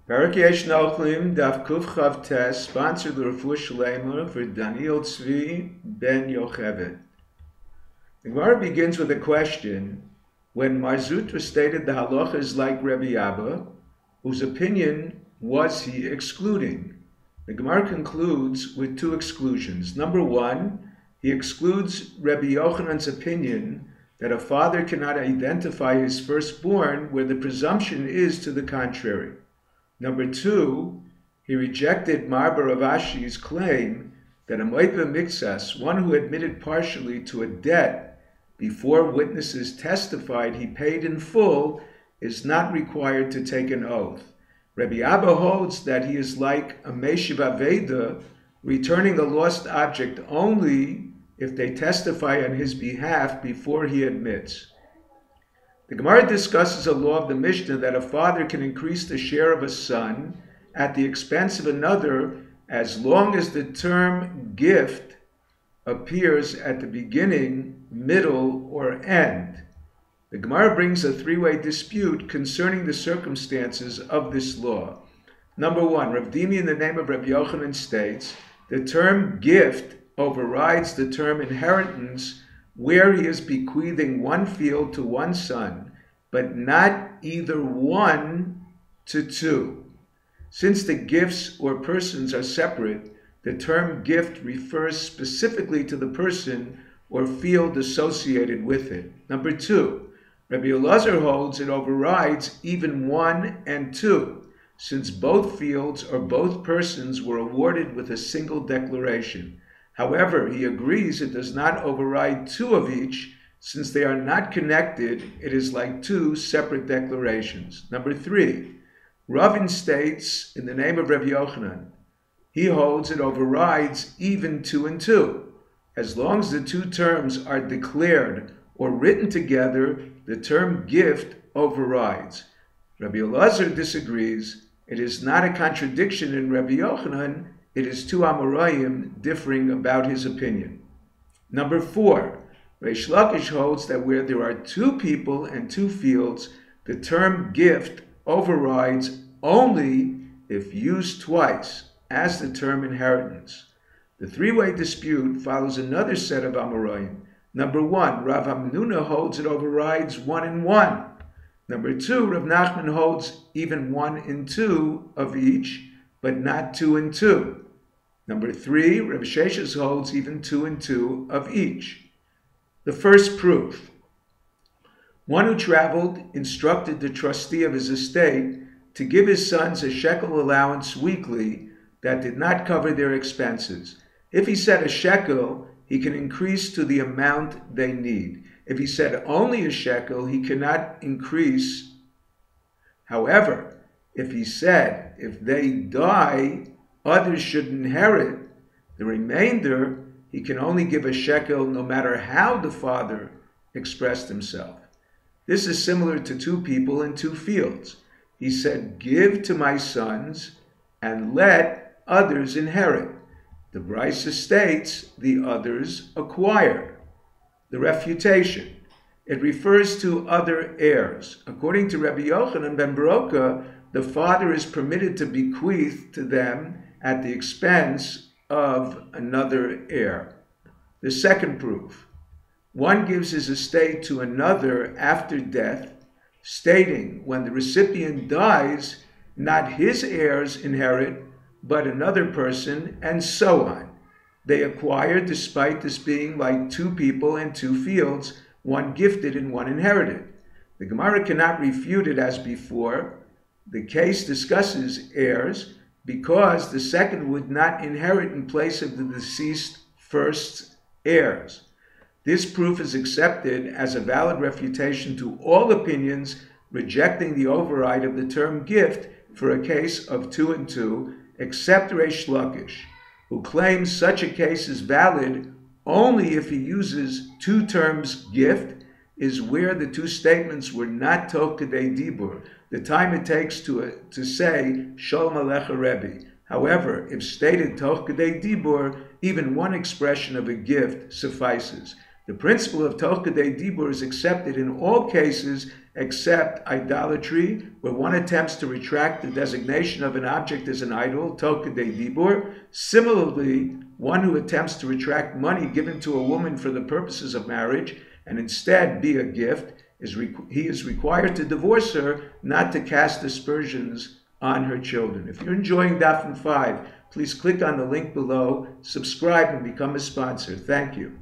Baruch Yesh Nochlin, Daf Kuf Chav Tes, sponsored the Refuah Shleimer for Daniel Tzvi ben Yocheved. The Gemara begins with a question. When Mar Zutra stated the halacha is like Rabbi Abba, whose opinion was he excluding? The Gemara concludes with two exclusions. Number one, he excludes Rabbi Yochanan's opinion that a father cannot identify his firstborn where the presumption is to the contrary. Number two, he rejected Mar Baravashi's claim that a moipa mixas, one who admitted partially to a debt before witnesses testified he paid in full, is not required to take an oath. Rabbi Abba holds that he is like a Meshiv Aveda, returning a lost object only if they testify on his behalf before he admits. The Gemara discusses a law of the Mishnah that a father can increase the share of a son at the expense of another as long as the term gift appears at the beginning, middle, or end. The Gemara brings a three-way dispute concerning the circumstances of this law. Number one, Rav Dimi in the name of Rabbi Yochanan states, the term gift overrides the term inheritance where he is bequeathing one field to one son, but not either one to two. Since the gifts or persons are separate, the term gift refers specifically to the person or field associated with it. Number two, Rabbi Elazar holds it overrides even one and two, since both fields or both persons were awarded with a single declaration. However, he agrees it does not override two of each, since they are not connected. It is like two separate declarations. Number three, Ravin states in the name of Rabbi Yochanan, he holds it overrides even two and two. As long as the two terms are declared or written together, the term gift overrides. Rabbi Elazar disagrees. It is not a contradiction in Rabbi Yochanan. It is two Amoraim differing about his opinion. Number four, Reish Lakish holds that where there are two people and two fields, the term gift overrides only if used twice, as the term inheritance. The three-way dispute follows another set of Amoraim. Number one, Rav Hamnuna holds it overrides one and one. Number two, Rav Nachman holds even one and two of each, but not two and two. Number three, Rabbi Sheshes holds even two and two of each. The first proof. One who traveled instructed the trustee of his estate to give his sons a shekel allowance weekly that did not cover their expenses. If he said a shekel, he can increase to the amount they need. If he said only a shekel, he cannot increase. However, if he said, if they die, others should inherit the remainder, he can only give a shekel no matter how the father expressed himself. This is similar to two people in two fields. He said, give to my sons and let others inherit. The Brisa states the others acquire. The refutation. It refers to other heirs. According to Rabbi Yochanan ben Baroka, the father is permitted to bequeath to them at the expense of another heir. The second proof. One gives his estate to another after death, stating when the recipient dies, not his heirs inherit, but another person, and so on. They acquire despite this being like two people and two fields, one gifted and one inherited. The Gemara cannot refute it as before. The case discusses heirs because the second would not inherit in place of the deceased first's heirs. This proof is accepted as a valid refutation to all opinions rejecting the override of the term gift for a case of two and two, except Reish Lakish, who claims such a case is valid only if he uses two terms gift, is where the two statements were not tokadei dibur, the time it takes to say Shalom Alecha Rebbe. However, if stated tokadei dibur, even one expression of a gift suffices. The principle of toch kedei dibur is accepted in all cases except idolatry, where one attempts to retract the designation of an object as an idol, toch kedei dibur. Similarly, one who attempts to retract money given to a woman for the purposes of marriage and instead be a gift, he is required to divorce her, not to cast aspersions on her children. If you're enjoying Daf 5, please click on the link below, subscribe, and become a sponsor. Thank you.